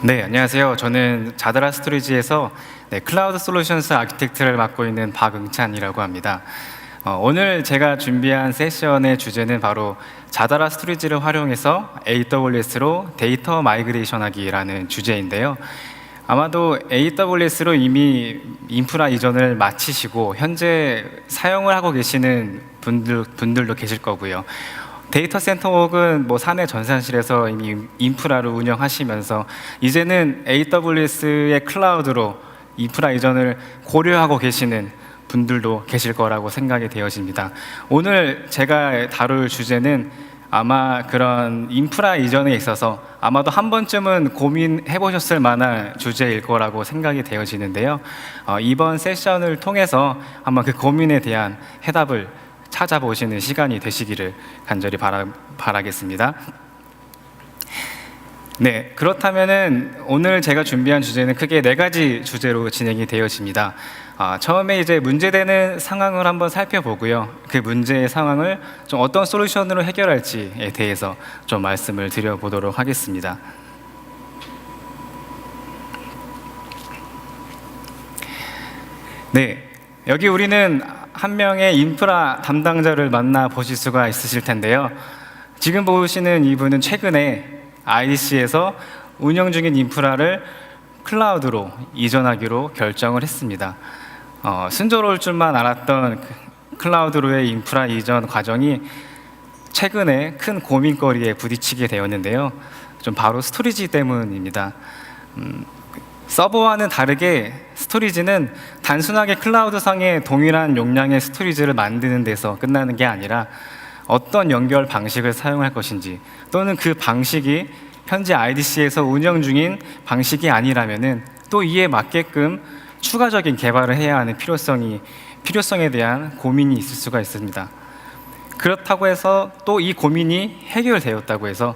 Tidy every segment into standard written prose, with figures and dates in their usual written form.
네, 안녕하세요. 저는 자드라 스토리지에서 클라우드 솔루션스 아키텍트를 맡고 있는 박응찬이라고 합니다. 오늘 제가 준비한 세션의 주제는 바로 자드라 스토리지를 활용해서 AWS로 데이터 마이그레이션 하기라는 주제인데요. 아마도 AWS로 이미 인프라 이전을 마치시고 현재 사용을 하고 계시는 분들도 계실 거고요. 데이터 센터 혹은 사내 전산실에서 이미 인프라를 운영하시면서 이제는 AWS의 클라우드로 인프라 이전을 고려하고 계시는 분들도 계실 거라고 생각이 되어집니다. 오늘 제가 다룰 주제는 아마 그런 인프라 이전에 있어서 아마도 한 번쯤은 고민해 보셨을 만한 주제일 거라고 생각이 되어지는데요. 이번 세션을 통해서 한번 그 고민에 대한 해답을 찾아보시는 시간이 되시기를 간절히 바라겠습니다. 네, 그렇다면은 오늘 제가 준비한 주제는 크게 4가지 주제로 진행이 되어집니다. 처음에 이제 문제되는 상황을 한번 살펴보고요. 그 문제의 상황을 좀 어떤 솔루션으로 해결할지에 대해서 좀 말씀을 드려보도록 하겠습니다. 네, 여기 우리는 한 명의 인프라 담당자를 만나 보실 수가 있으실 텐데요. 지금 보시는 이분은 최근에 IDC에서 운영 중인 인프라를 클라우드로 이전하기로 결정을 했습니다. 순조로울 줄만 알았던 클라우드로의 인프라 이전 과정이 최근에 큰 고민거리에 부딪히게 되었는데요. 좀 바로 스토리지 때문입니다. 서버와는 다르게 스토리지는 단순하게 클라우드상의 동일한 용량의 스토리지를 만드는 데서 끝나는 게 아니라 어떤 연결 방식을 사용할 것인지, 또는 그 방식이 현재 IDC에서 운영 중인 방식이 아니라면은 또 이에 맞게끔 추가적인 개발을 해야 하는 필요성에 대한 고민이 있을 수가 있습니다. 그렇다고 해서 또 이 고민이 해결되었다고 해서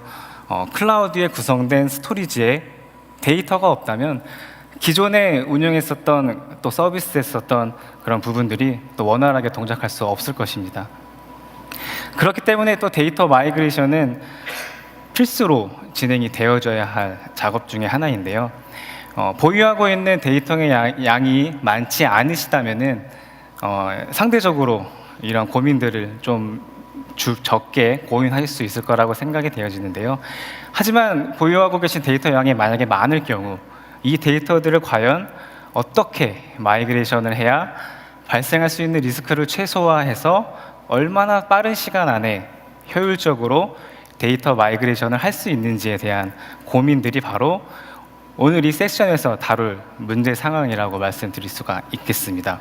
클라우드에 구성된 스토리지에 데이터가 없다면 기존에 운영했었던 또 서비스했었던 그런 부분들이 또 원활하게 동작할 수 없을 것입니다. 그렇기 때문에 또 데이터 마이그레이션은 필수로 진행이 되어져야 할 작업 중에 하나인데요. 보유하고 있는 데이터의 양이 많지 않으시다면은 상대적으로 이런 고민들을 좀 적게 고민하실 수 있을 거라고 생각이 되어지는데요. 하지만 보유하고 계신 데이터 양이 만약에 많을 경우 이 데이터들을 과연 어떻게 마이그레이션을 해야 발생할 수 있는 리스크를 최소화해서 얼마나 빠른 시간 안에 효율적으로 데이터 마이그레이션을 할 수 있는지에 대한 고민들이 바로 오늘 이 세션에서 다룰 문제 상황이라고 말씀드릴 수가 있겠습니다.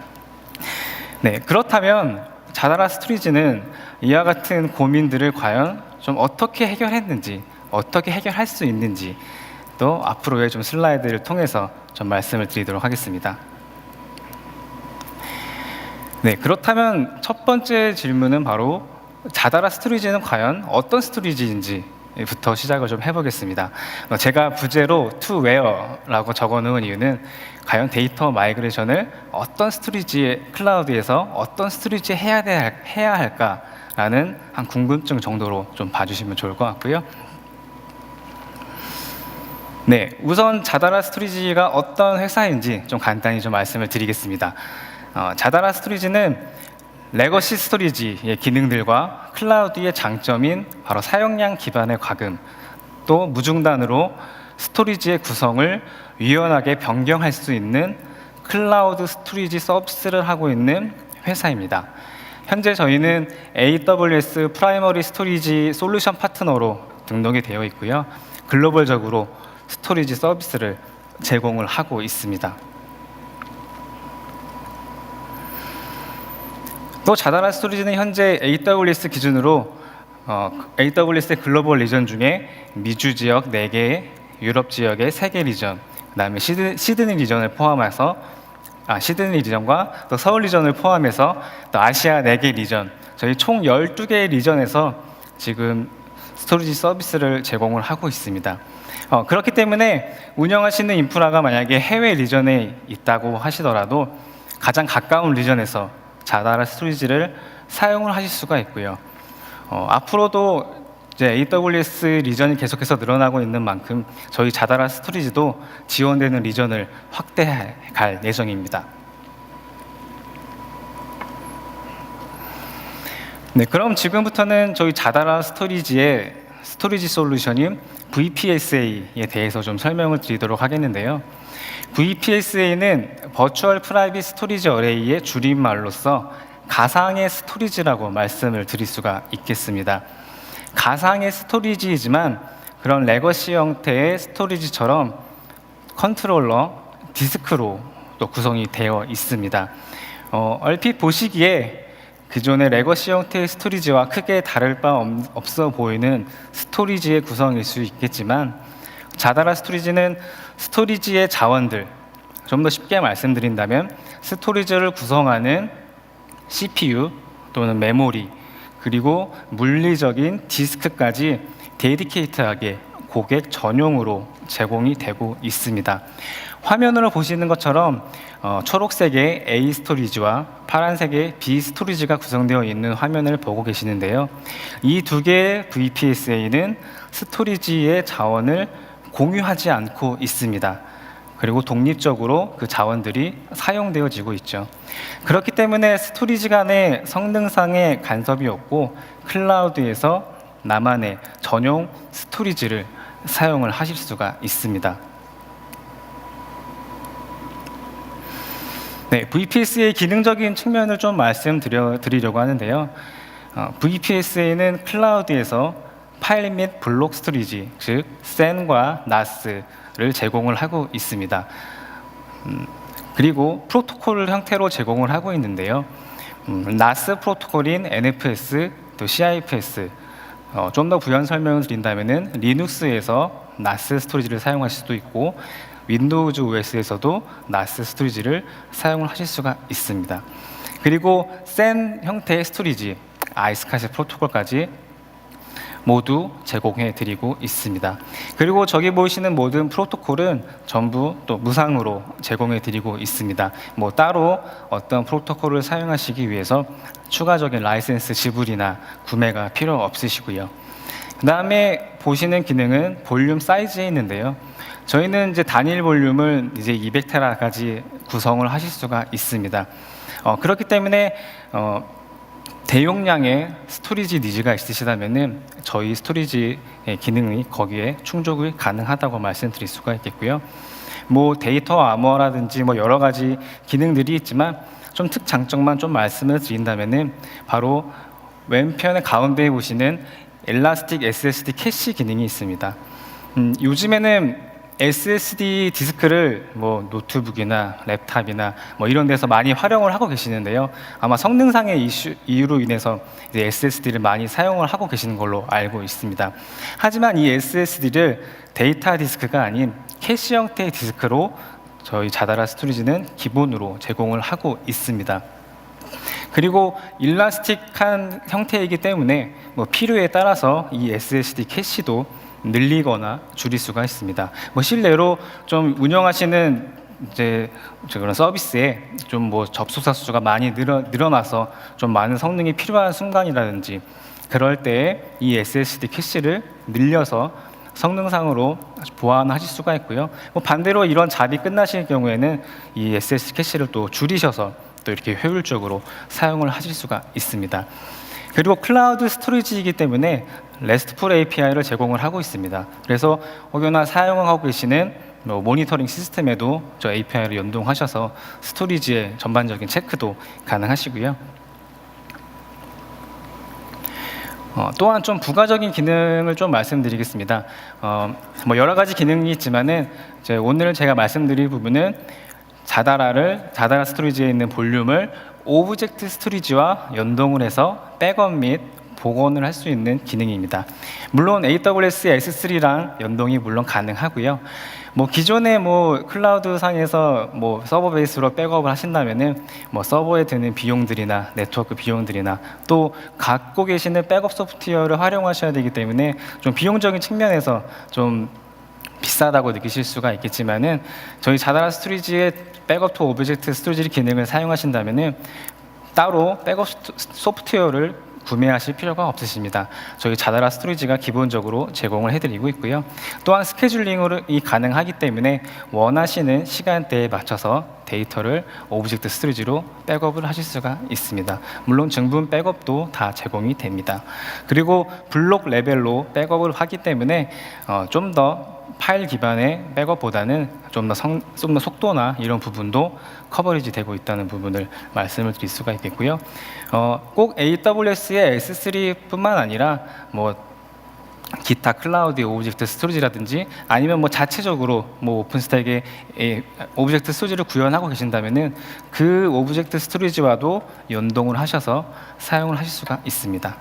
네, 그렇다면 자드라 스토리지는 이와 같은 고민들을 과연 좀 어떻게 해결했는지, 어떻게 해결할 수 있는지 또 앞으로의 좀 슬라이드를 통해서 좀 말씀을 드리도록 하겠습니다. 네, 그렇다면 첫 번째 질문은 바로 자드라 스토리지는 과연 어떤 스토리지인지부터 시작을 좀 해보겠습니다. 제가 부제로 to where라고 적어놓은 이유는 과연 데이터 마이그레이션을 어떤 스토리지 클라우드에서 어떤 스토리지에 해야 할까라는 한 궁금증 정도로 좀 봐주시면 좋을 것 같고요. 네, 우선 자드라 스토리지가 어떤 회사인지 좀 간단히 좀 말씀을 드리겠습니다. 자드라 스토리지는 레거시 스토리지의 기능들과 클라우드의 장점인 바로 사용량 기반의 과금, 또 무중단으로 스토리지의 구성을 유연하게 변경할 수 있는 클라우드 스토리지 서비스를 하고 있는 회사입니다. 현재 저희는 AWS 프라이머리 스토리지 솔루션 파트너로 등록이 되어 있고요. 글로벌적으로 스토리지 서비스를 제공을 하고 있습니다. 또 자드라 스토리지는 현재 AWS 기준으로 AWS의 글로벌 리전 중에 미주 지역 4개, 유럽 지역의 3개 리전, 그다음에 시드니 리전을 포함해서 시드니 리전과 또 서울 리전을 포함해서 또 아시아 4개 리전, 저희 총 12개의 리전에서 지금 스토리지 서비스를 제공을 하고 있습니다. 그렇기 때문에 운영하시는 인프라가 만약에 해외 리전에 있다고 하시더라도 가장 가까운 리전에서 자드라 스토리지를 사용을 하실 수가 있고요. 앞으로도 이제 AWS 리전이 계속해서 늘어나고 있는 만큼 저희 자다라 스토리지도 지원되는 리전을 확대해 갈 예정입니다. 네, 그럼 지금부터는 저희 자다라 스토리지의 스토리지 솔루션인 VPSA에 대해서 좀 설명을 드리도록 하겠는데요. VPSA는 버추얼 프라이빗 스토리지 어레이의 줄임말로서 가상의 스토리지라고 말씀을 드릴 수가 있겠습니다. 가상의 스토리지이지만 그런 레거시 형태의 스토리지처럼 컨트롤러, 디스크로 또 구성이 되어 있습니다. 얼핏 보시기에 기존의 레거시 형태의 스토리지와 크게 다를 바 없어 보이는 스토리지의 구성일 수 있겠지만 자다라 스토리지는 스토리지의 자원들, 좀 더 쉽게 말씀드린다면 스토리지를 구성하는 CPU 또는 메모리, 그리고 물리적인 디스크까지 데디케이트하게 고객 전용으로 제공이 되고 있습니다. 화면으로 보시는 것처럼 초록색의 A 스토리지와 파란색의 B 스토리지가 구성되어 있는 화면을 보고 계시는데요. 이 두 개의 VPSA는 스토리지의 자원을 공유하지 않고 있습니다. 그리고 독립적으로 그 자원들이 사용되어지고 있죠. 그렇기 때문에 스토리지 간의 성능상의 간섭이 없고 클라우드에서 나만의 전용 스토리지를 사용을 하실 수가 있습니다. 네, VPSA의 기능적인 측면을 좀 말씀드리려고 하는데요. VPSA는 클라우드에서 파일 및 블록 스토리지, 즉 SAN과 NAS를 제공을 하고 있습니다. 그리고 프로토콜 형태로 제공을 하고 있는데요. NAS 프로토콜인 NFS, 또 CIFS, 좀 더 부연 설명을 드린다면은 리눅스에서 NAS 스토리지를 사용하실 수도 있고 윈도우즈 OS에서도 NAS 스토리지를 사용을 하실 수가 있습니다. 그리고 SAN 형태의 스토리지, 아이스카시 프로토콜까지 모두 제공해 드리고 있습니다. 그리고 저기 보이시는 모든 프로토콜은 전부 또 무상으로 제공해 드리고 있습니다. 뭐 따로 어떤 프로토콜을 사용하시기 위해서 추가적인 라이센스 지불이나 구매가 필요 없으시고요. 그 다음에 보시는 기능은 볼륨 사이즈에 있는데요. 저희는 이제 단일 볼륨을 이제 200테라까지 구성을 하실 수가 있습니다. 그렇기 때문에 대용량의 스토리지 니즈가 있으시다면은 저희 스토리지의 기능이 거기에 충족이 가능하다고 말씀드릴 수가 있겠고요. 뭐 데이터 암호화라든지 뭐 여러 가지 기능들이 있지만 좀 특장점만 좀 말씀을 드린다면은 바로 왼편의 가운데에 보시는 엘라스틱 SSD 캐시 기능이 있습니다. 요즘에는 SSD 디스크를 뭐 노트북이나 랩탑이나 뭐 이런 데서 많이 활용을 하고 계시는데요. 아마 성능상의 이유로 인해서 이제 SSD를 많이 사용을 하고 계시는 걸로 알고 있습니다. 하지만 이 SSD를 데이터 디스크가 아닌 캐시 형태의 디스크로 저희 자다라 스토리지는 기본으로 제공을 하고 있습니다. 그리고 일라스틱한 형태이기 때문에 뭐 필요에 따라서 이 SSD 캐시도 늘리거나 줄일 수가 있습니다. 뭐 실내로 좀 운영하시는 이제 그런 서비스에 좀 뭐 접속자 수가 많이 늘어나서 좀 많은 성능이 필요한 순간이라든지 그럴 때에 이 SSD 캐시를 늘려서 성능상으로 보완하실 수가 있고요. 뭐 반대로 이런 잡이 끝나실 경우에는 이 SSD 캐시를 또 줄이셔서 또 이렇게 효율적으로 사용을 하실 수가 있습니다. 그리고 클라우드 스토리지이기 때문에 RESTful API를 제공을 하고 있습니다. 그래서 혹여나 사용하고 계시는 모니터링 시스템에도 저 API를 연동하셔서 스토리지의 전반적인 체크도 가능하시고요. 또한 좀 부가적인 기능을 좀 말씀드리겠습니다. 뭐 여러 가지 기능이 있지만은 오늘 제가 말씀드릴 부분은 자다라 스토리지에 있는 볼륨을 오브젝트 스토리지와 연동을 해서 백업 및 복원을 할 수 있는 기능입니다. 물론 AWS S3랑 연동이 물론 가능하고요. 뭐 기존의 뭐 클라우드 상에서 뭐 서버 베이스로 백업을 하신다면은 뭐 서버에 드는 비용들이나 네트워크 비용들이나 또 갖고 계시는 백업 소프트웨어를 활용하셔야 되기 때문에 좀 비용적인 측면에서 좀 비싸다고 느끼실 수가 있겠지만은 저희 자다라 스토리지의 백업 투 오브젝트 스토리지 기능을 사용하신다면은 따로 백업 소프트웨어를 구매하실 필요가 없으십니다. 저희 자다라 스토리지가 기본적으로 제공을 해드리고 있고요. 또한 스케줄링이 가능하기 때문에 원하시는 시간대에 맞춰서 데이터를 오브젝트 스토리지로 백업을 하실 수가 있습니다. 물론 증분 백업도 다 제공이 됩니다. 그리고 블록 레벨로 백업을 하기 때문에 좀 더 파일 기반의 백업보다는 좀 더 속도나 이런 부분도 커버리지 되고 있다는 부분을 말씀을 드릴 수가 있겠고요. 꼭 AWS의 S3뿐만 아니라 뭐 기타 클라우드 오브젝트 스토리지라든지 아니면 뭐 자체적으로 뭐 오픈스택에 오브젝트 스토리지를 구현하고 계신다면은 그 오브젝트 스토리지와도 연동을 하셔서 사용을 하실 수가 있습니다.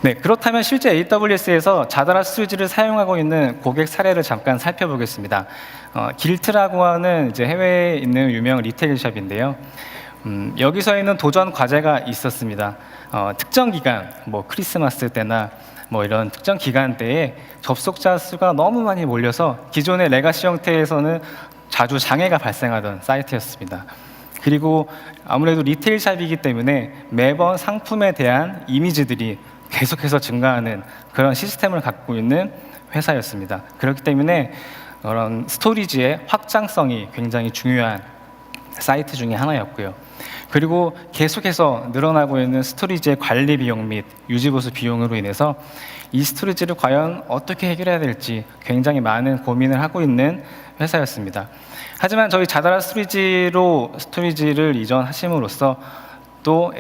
네, 그렇다면 실제 AWS에서 자다라 스토리지를 사용하고 있는 고객 사례를 잠깐 살펴보겠습니다. 길트라고 하는 이제 해외에 있는 유명 리테일 샵인데요. 여기서에는 도전 과제가 있었습니다. 특정 기간, 뭐 크리스마스 때나 뭐 이런 특정 기간대에 접속자 수가 너무 많이 몰려서 기존의 레가시 형태에서는 자주 장애가 발생하던 사이트였습니다. 그리고 아무래도 리테일 샵이기 때문에 매번 상품에 대한 이미지들이 계속해서 증가하는 그런 시스템을 갖고 있는 회사였습니다. 그렇기 때문에 그런 스토리지의 확장성이 굉장히 중요한 사이트 중에 하나였고요. 그리고 계속해서 늘어나고 있는 스토리지의 관리 비용 및 유지보수 비용으로 인해서 이 스토리지를 과연 어떻게 해결해야 될지 굉장히 많은 고민을 하고 있는 회사였습니다. 하지만 저희 자다라 스토리지로 스토리지를 이전하심으로써 또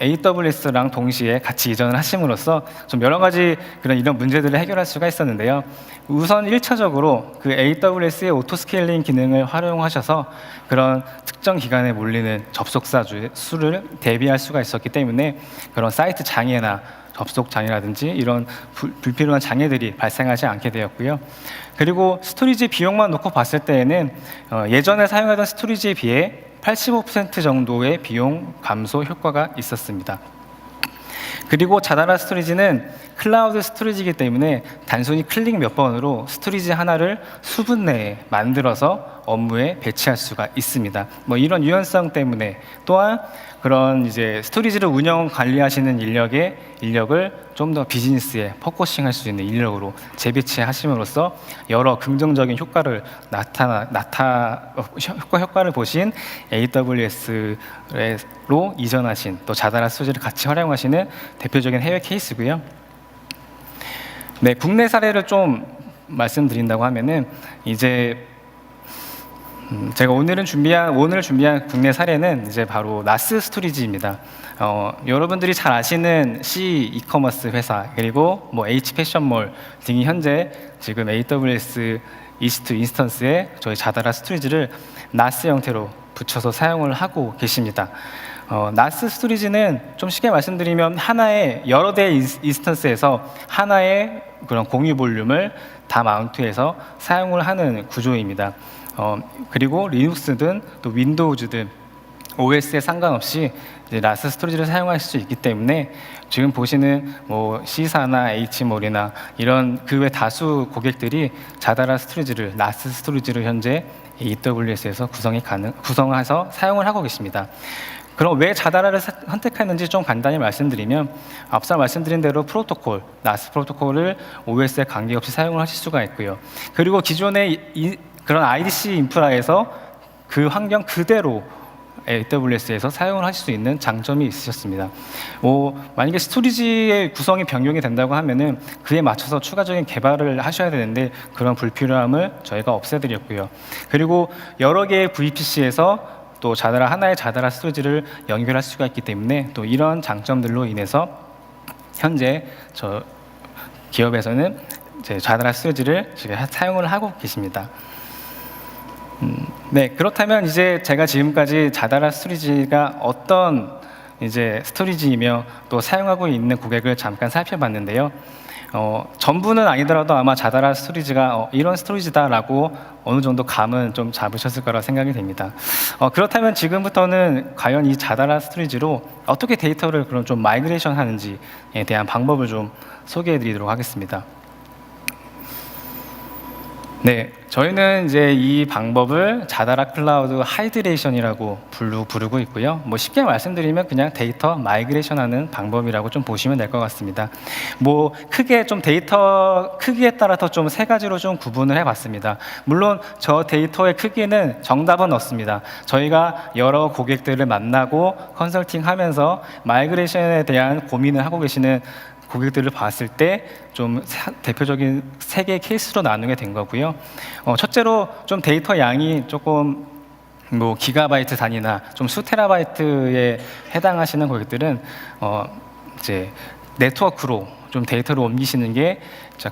AWS랑 동시에 같이 이전을 하심으로써 좀 여러 가지 이런 문제들을 해결할 수가 있었는데요. 우선 1차적으로 그 AWS의 오토스케일링 기능을 활용하셔서 그런 특정 기간에 몰리는 접속자 수를 대비할 수가 있었기 때문에 그런 사이트 장애나 접속 장애라든지 이런 불필요한 장애들이 발생하지 않게 되었고요. 그리고 스토리지 비용만 놓고 봤을 때에는 예전에 사용하던 스토리지에 비해 85% 정도의 비용 감소 효과가 있었습니다. 그리고 자다라 스토리지는 클라우드 스토리지이기 때문에 단순히 클릭 몇 번으로 스토리지 하나를 수분 내에 만들어서 업무에 배치할 수가 있습니다. 뭐 이런 유연성 때문에 또한 그런 이제 스토리지를 운영 관리하시는 인력을 좀 더 비즈니스에 포커싱할 수 있는 인력으로 재배치하심으로써 여러 긍정적인 효과를 효과를 보신 AWS로 이전하신 또 자다라 스토리지를 같이 활용하시는 대표적인 해외 케이스고요. 네, 국내 사례를 좀 말씀드린다고 하면은 이제 제가 오늘 준비한 국내 사례는 이제 바로 나스 스토리지입니다. 여러분들이 잘 아시는 C 이커머스 회사 그리고 뭐 H 패션몰 등이 현재 지금 AWS 이스트 인스턴스에 저희 자다라 스토리지를 나스 형태로 붙여서 사용을 하고 계십니다. 나스 스토리지는 좀 쉽게 말씀드리면 하나의 여러 대의 인스턴스에서 하나의 그런 공유 볼륨을 다 마운트해서 사용을 하는 구조입니다. 그리고 리눅스든 또 윈도우즈든 OS에 상관없이 이제 나스 스토리지를 사용할 수 있기 때문에 지금 보시는 뭐 C사나 H몰이나 이런 그 외 다수 고객들이 자다라 스토리지를 나스 스토리지를 현재 AWS에서 구성해서 사용을 하고 계십니다. 그럼 왜 자다라를 선택했는지 좀 간단히 말씀드리면 앞서 말씀드린 대로 프로토콜, 나스 프로토콜을 OS에 관계없이 사용을 하실 수가 있고요. 그리고 기존의 그런 IDC 인프라에서 그 환경 그대로 AWS에서 사용을 하실 수 있는 장점이 있으셨습니다. 만약에 스토리지의 구성이 변경이 된다고 하면은 그에 맞춰서 추가적인 개발을 하셔야 되는데 그런 불필요함을 저희가 없애드렸고요. 그리고 여러 개의 VPC에서 또 하나의 자다라 스토리지를 연결할 수가 있기 때문에 또 이런 장점들로 인해서 현재 저 기업에서는 이제 자다라 스토리지를 지금 사용을 하고 계십니다. 네, 그렇다면 이제 제가 지금까지 자다라 스토리지가 어떤 이제 스토리지이며 또 사용하고 있는 고객을 잠깐 살펴봤는데요. 전부는 아니더라도 아마 자다라 스토리지가 이런 스토리지다라고 어느 정도 감은 좀 잡으셨을 거라 생각이 됩니다. 그렇다면 지금부터는 과연 이 자다라 스토리지로 어떻게 데이터를 그럼 좀 마이그레이션 하는지에 대한 방법을 좀 소개해 드리도록 하겠습니다. 네, 저희는 이제 이 방법을 자다라 클라우드 하이드레이션이라고 부르고 있고요. 뭐 쉽게 말씀드리면 그냥 데이터 마이그레이션하는 방법이라고 좀 보시면 될 것 같습니다. 뭐 크게 좀 데이터 크기에 따라서 좀 세 가지로 좀 구분을 해봤습니다. 물론 저 데이터의 크기는 정답은 없습니다. 저희가 여러 고객들을 만나고 컨설팅하면서 마이그레이션에 대한 고민을 하고 계시는 고객들을 봤을 때 좀 대표적인 세 개의 케이스로 나누게 된 거고요. 첫째로 좀 데이터 양이 조금 뭐 기가바이트 단위나 좀 수테라바이트에 해당하시는 고객들은 이제 네트워크로 좀 데이터를 옮기시는 게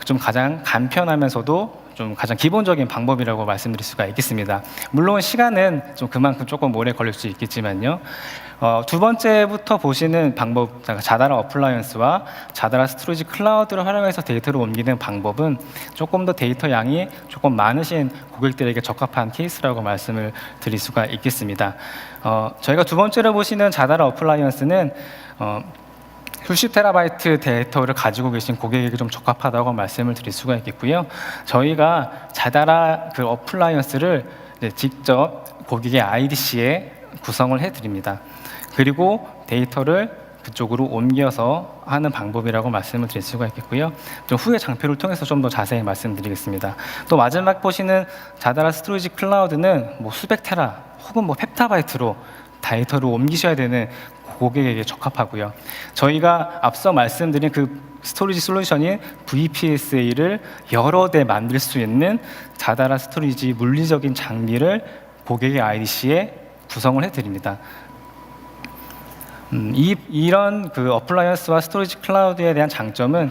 좀 가장 간편하면서도 좀 가장 기본적인 방법이라고 말씀드릴 수가 있겠습니다. 물론 시간은 좀 그만큼 조금 오래 걸릴 수 있겠지만요. 두 번째부터 보시는 방법, 자다라 어플라이언스와 자다라 스토리지 클라우드를 활용해서 데이터를 옮기는 방법은 조금 더 데이터 양이 조금 많으신 고객들에게 적합한 케이스라고 말씀을 드릴 수가 있겠습니다. 저희가 두 번째로 보시는 자다라 어플라이언스는 수십 테라바이트 데이터를 가지고 계신 고객에게 좀 적합하다고 말씀을 드릴 수가 있겠고요. 저희가 자다라 그 어플라이언스를 직접 고객의 IDC에 구성을 해드립니다. 그리고 데이터를 그쪽으로 옮겨서 하는 방법이라고 말씀을 드릴 수가 있겠고요. 좀 후에 장표를 통해서 좀 더 자세히 말씀드리겠습니다. 또 마지막 보시는 자다라 스토리지 클라우드는 뭐 수백 테라 혹은 뭐 펩타바이트로 데이터를 옮기셔야 되는 고객에게 적합하고요. 저희가 앞서 말씀드린 그 스토리지 솔루션인 VPSA를 여러 대 만들 수 있는 자다라 스토리지 물리적인 장비를 고객의 IDC에 구성을 해드립니다. 이런 그 어플라이언스와 스토리지 클라우드에 대한 장점은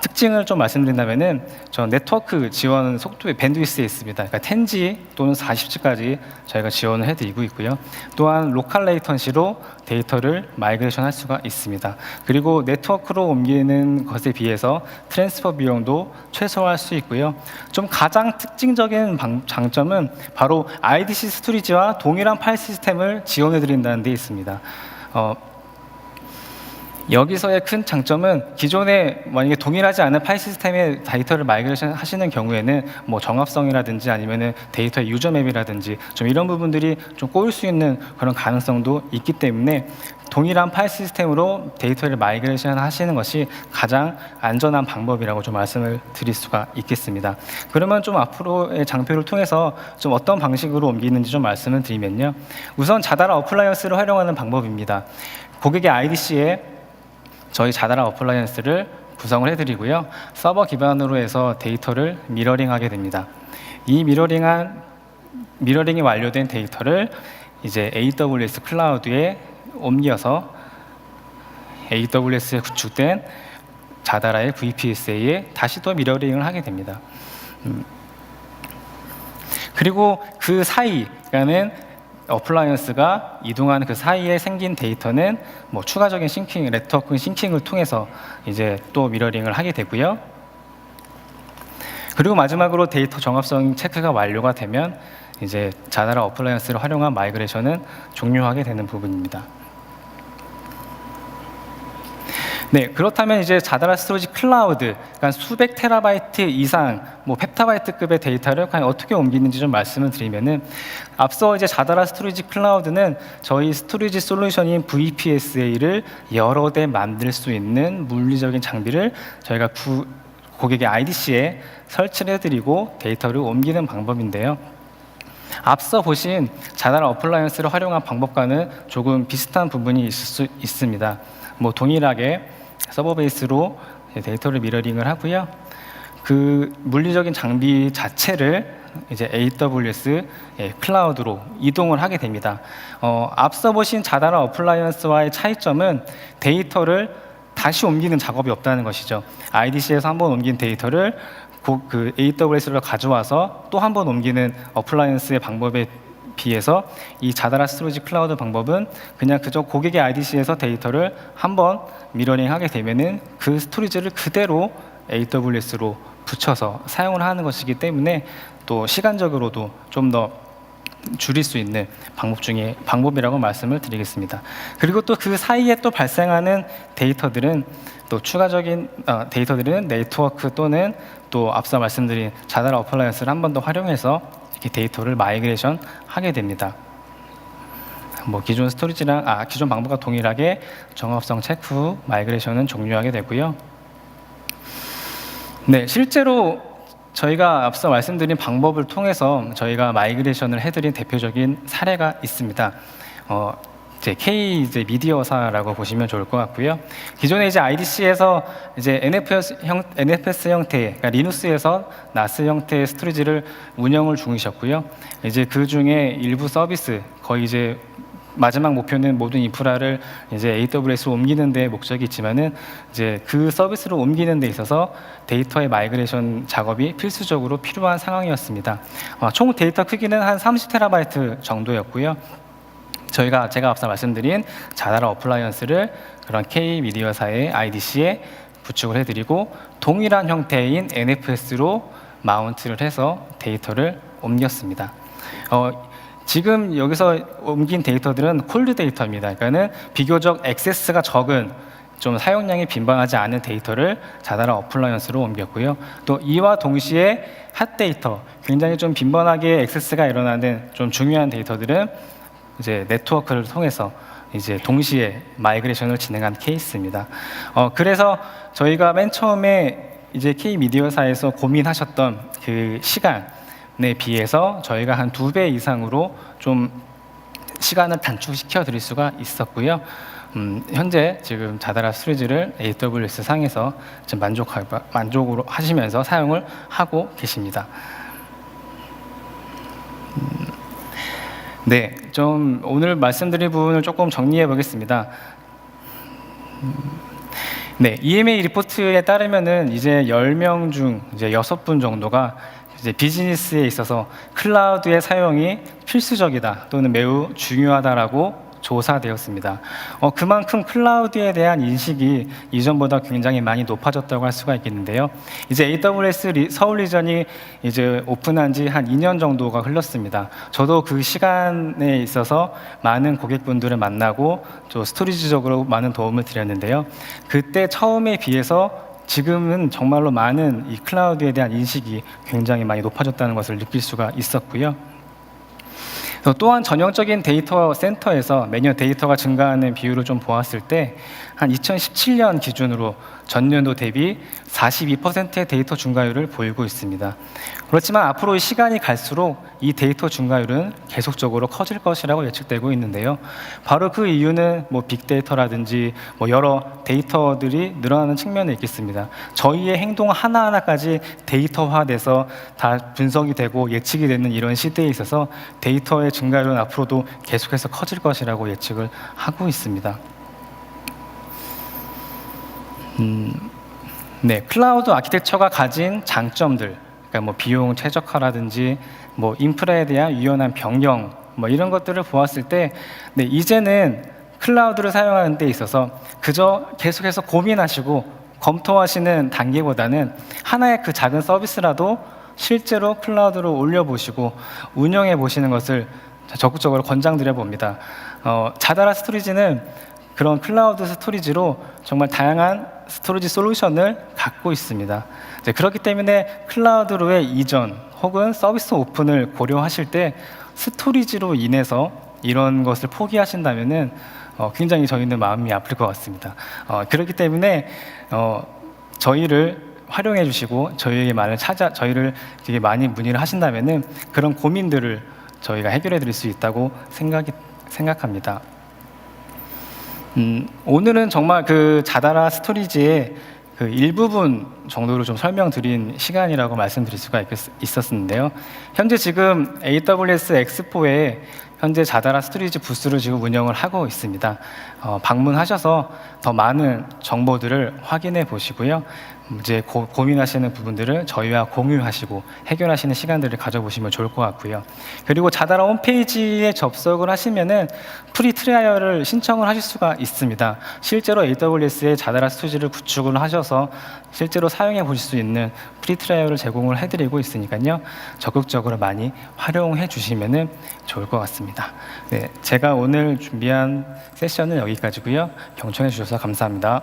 특징을 좀 말씀드린다면은 저 네트워크 지원 속도의 밴드위스에 있습니다. 그러니까 10G 또는 40G까지 저희가 지원을 해드리고 있고요. 또한 로컬 레이턴시로 데이터를 마이그레이션 할 수가 있습니다. 그리고 네트워크로 옮기는 것에 비해서 트랜스퍼 비용도 최소화할 수 있고요. 좀 가장 특징적인 장점은 바로 IDC 스토리지와 동일한 파일 시스템을 지원해드린다는 데 있습니다. 여기서의 큰 장점은 기존에 만약에 동일하지 않은 파일 시스템의 데이터를 마이그레이션 하시는 경우에는 뭐 정합성이라든지 아니면은 데이터의 유저맵이라든지 좀 이런 부분들이 좀 꼬일 수 있는 그런 가능성도 있기 때문에 동일한 파일 시스템으로 데이터를 마이그레이션 하시는 것이 가장 안전한 방법이라고 좀 말씀을 드릴 수가 있겠습니다. 그러면 좀 앞으로의 장표를 통해서 좀 어떤 방식으로 옮기는지 좀 말씀을 드리면요. 우선 자다라 어플라이언스를 활용하는 방법입니다. 고객의 IDC에 저희 자다라 어플라이언스를 구성을 해드리고요. 서버 기반으로 해서 데이터를 미러링하게 됩니다. 이 미러링이 완료된 데이터를 이제 AWS 클라우드에 옮겨서 AWS에 구축된 자다라의 VPSA에 다시 또 미러링을 하게 됩니다. 그리고 그 사이, 그러니까는 어플라이언스가 이동하는 그 사이에 생긴 데이터는 뭐 추가적인 싱킹, 네트워크 싱킹을 통해서 이제 또 미러링을 하게 되고요. 그리고 마지막으로 데이터 정합성 체크가 완료가 되면 이제 자다라 어플라이언스를 활용한 마이그레이션은 종료하게 되는 부분입니다. 네, 그렇다면 이제 자다라 스토리지 클라우드, 그러니까 수백 테라바이트 이상, 뭐 펩타바이트급의 데이터를 과연 어떻게 옮기는지 좀 말씀을 드리면은, 앞서 이제 자다라 스토리지 클라우드는 저희 스토리지 솔루션인 VPSA를 여러 대 만들 수 있는 물리적인 장비를 저희가 고객의 IDC에 설치를 해드리고 데이터를 옮기는 방법인데요. 앞서 보신 자다라 어플라이언스를 활용한 방법과는 조금 비슷한 부분이 있을 수 있습니다. 뭐 동일하게 서버 베이스로 데이터를 미러링을 하고요. 그 물리적인 장비 자체를 이제 AWS 클라우드로 이동을 하게 됩니다. 앞서 보신 자다라 어플라이언스와의 차이점은 데이터를 다시 옮기는 작업이 없다는 것이죠. IDC에서 한번 옮긴 데이터를 그 AWS로 가져와서 또 한 번 옮기는 어플라이언스의 방법에 비해서 이 자다라 스토리지 클라우드 방법은 그냥 그저 고객의 IDC에서 데이터를 한번 미러링하게 되면은 그 스토리지를 그대로 AWS로 붙여서 사용을 하는 것이기 때문에 또 시간적으로도 좀 더 줄일 수 있는 방법 중에 방법이라고 말씀을 드리겠습니다. 그리고 또 그 사이에 또 발생하는 데이터들은 또 추가적인 데이터들은 네트워크 또는 또 앞서 말씀드린 자다라 어플라이언스를 한 번 더 활용해서 이렇게 데이터를 마이그레이션 하게 됩니다. 뭐 기존 스토리지랑 기존 방법과 동일하게 정합성 체크 후 마이그레이션은 종료하게 되고요. 네, 실제로 저희가 앞서 말씀드린 방법을 통해서 저희가 마이그레이션을 해드린 대표적인 사례가 있습니다. 이제 K 미디어사라고 보시면 좋을 것 같고요. 기존에 이제 IDC에서 이제 NFS 형태, 그러니까 리눅스에서 나스 형태의 스토리지를 운영을 중이셨고요. 이제 그 중에 일부 서비스, 거의 이제 마지막 목표는 모든 인프라를 이제 AWS로 옮기는 데 목적이 있지만은 이제 그 서비스로 옮기는 데 있어서 데이터의 마이그레이션 작업이 필수적으로 필요한 상황이었습니다. 총 데이터 크기는 한 30TB 정도였고요. 제가 앞서 말씀드린 자다라 어플라이언스를 그런 K 미디어사의 IDC에 구축을 해드리고 동일한 형태인 NFS로 마운트를 해서 데이터를 옮겼습니다. 지금 여기서 옮긴 데이터들은 콜드 데이터입니다. 그러니까는 비교적 액세스가 적은 좀 사용량이 빈번하지 않은 데이터를 자다라 어플라이언스로 옮겼고요. 또 이와 동시에 핫 데이터, 굉장히 좀 빈번하게 액세스가 일어나는 좀 중요한 데이터들은 이제 네트워크를 통해서 이제 동시에 마이그레이션을 진행한 케이스입니다. 그래서 저희가 맨 처음에 이제 K 미디어사에서 고민하셨던 그 시간에 비해서 저희가 한 2배 이상으로 좀 시간을 단축시켜 드릴 수가 있었고요. 현재 지금 자다라 스토리지를 AWS 상에서 지금 만족으로 하시면서 사용을 하고 계십니다. 네, 좀 오늘 말씀드릴 부분을 조금 정리해 보겠습니다. 네, EMA 리포트에 따르면은 이제 10명 중 이제 6분 정도가 이제 비즈니스에 있어서 클라우드의 사용이 필수적이다 또는 매우 중요하다라고 조사되었습니다. 그만큼 클라우드에 대한 인식이 이전보다 굉장히 많이 높아졌다고 할 수가 있겠는데요. 이제 AWS 서울 리전이 이제 오픈한 지 한 2년 정도가 흘렀습니다. 저도 그 시간에 있어서 많은 고객분들을 만나고 또 스토리지적으로 많은 도움을 드렸는데요. 그때 처음에 비해서 지금은 정말로 많은 이 클라우드에 대한 인식이 굉장히 많이 높아졌다는 것을 느낄 수가 있었고요. 또한 전형적인 데이터 센터에서 매년 데이터가 증가하는 비율을 좀 보았을 때 한 2017년 기준으로 전년도 대비 42%의 데이터 증가율을 보이고 있습니다. 그렇지만 앞으로 시간이 갈수록 이 데이터 증가율은 계속적으로 커질 것이라고 예측되고 있는데요. 바로 그 이유는 뭐 빅데이터라든지 뭐 여러 데이터들이 늘어나는 측면에 있겠습니다. 저희의 행동 하나하나까지 데이터화돼서 다 분석이 되고 예측이 되는 이런 시대에 있어서 데이터의 증가율은 앞으로도 계속해서 커질 것이라고 예측을 하고 있습니다. 네, 클라우드 아키텍처가 가진 장점들, 그러니까 뭐 비용 최적화라든지 뭐 인프라에 대한 유연한 변경, 뭐 이런 것들을 보았을 때, 네, 이제는 클라우드를 사용하는 데 있어서 그저 계속해서 고민하시고 검토하시는 단계보다는 하나의 그 작은 서비스라도 실제로 클라우드로 올려보시고 운영해 보시는 것을 적극적으로 권장드려 봅니다. 자다라 스토리지는 그런 클라우드 스토리지로 정말 다양한 스토리지 솔루션을 갖고 있습니다. 그렇기 때문에 클라우드로의 이전 혹은 서비스 오픈을 고려하실 때 스토리지로 인해서 이런 것을 포기하신다면은 굉장히 저희는 마음이 아플 것 같습니다. 그렇기 때문에 저희를 활용해 주시고 저희에게 저희를 되게 많이 문의를 하신다면은 그런 고민들을 저희가 해결해 드릴 수 있다고 생각합니다. 오늘은 정말 그 자다라 스토리지의 그 일부분 정도로 좀 설명드린 시간이라고 말씀드릴 수가 있었는데요. 현재 지금 AWS 엑스포에 현재 자다라 스토리지 부스를 지금 운영을 하고 있습니다. 방문하셔서 더 많은 정보들을 확인해 보시고요. 이제 고민하시는 부분들을 저희와 공유하시고 해결하시는 시간들을 가져보시면 좋을 것 같고요. 그리고 자다라 홈페이지에 접속을 하시면은 프리 트라이얼을 신청을 하실 수가 있습니다. 실제로 AWS의 자다라 스토리지를 구축을 하셔서 실제로 사용해 보실 수 있는 프리 트라이얼을 제공을 해드리고 있으니까요. 적극적으로 많이 활용해 주시면은 좋을 것 같습니다. 네, 제가 오늘 준비한 세션은 여기까지고요. 경청해 주셔서 감사합니다.